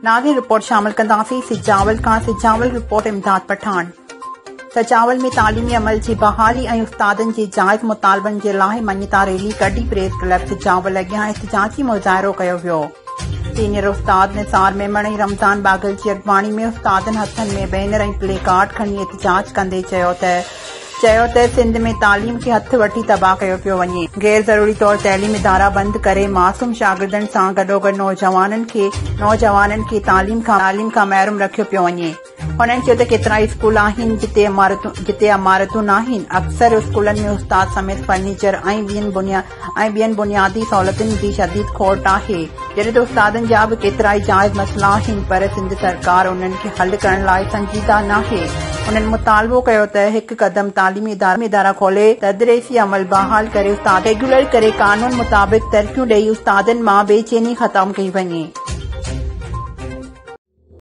नागिन रिपोर्ट शामिल कंदासीं सिजावल खां। सिजावल रिपोर्ट इमदाद पठान। सजावल में तालीमी अमल जी बहाली ऐं उस्तादनि जे जाइज़ मुतालबनि जे लाइ मञता रैली कढी प्रेस क्लब सिजावल अॻियां एहतिजाजी मुज़ाहिरो कयो वियो। सीनियर उस्ताद निसार मेमण ऐं रमज़ान बागल जी अॻवानी में उस्तादनि हथनि में बैनर ऐं प्ले कार्ड खणी एहतिजाज कंदे चयो त सिंध में तालीम खे हथ वठी तबाह कयो पियो वञे। गैर ज़रूरी तौर तइलीम इदारा बंदि करे मासूम शागिर्दनि सां गॾोगॾु नौजवाननि खे तालीम खां महरूम रखियो पियो वञे। हुननि चयो त केतिरा स्कूल आहिनि जिते इमारतूं नाहिनि। अक्सर स्कूलनि में उस्ताद समेत फर्नीचर ऐं ॿियनि बुनियादी सहूलियतुनि जी शदीद खोट आहे। जॾहिं त उस्तादनि जा बि केतिरा ई जाइज़ मसइला आहिनि, पर सिंध सरकार उन्हनि खे हल करण लाइ संजीदा नाहे। उन्हनि मुतालबो कयो त हिकु क़दम तालीमी इदारा खोले तदरीसी अमल बहाल करे उस्ताद रेगुलर करे कानून मुताबिक़ तरक़ियूं ॾेई उस्तादनि मां बेचैनी ख़तम कई वञे।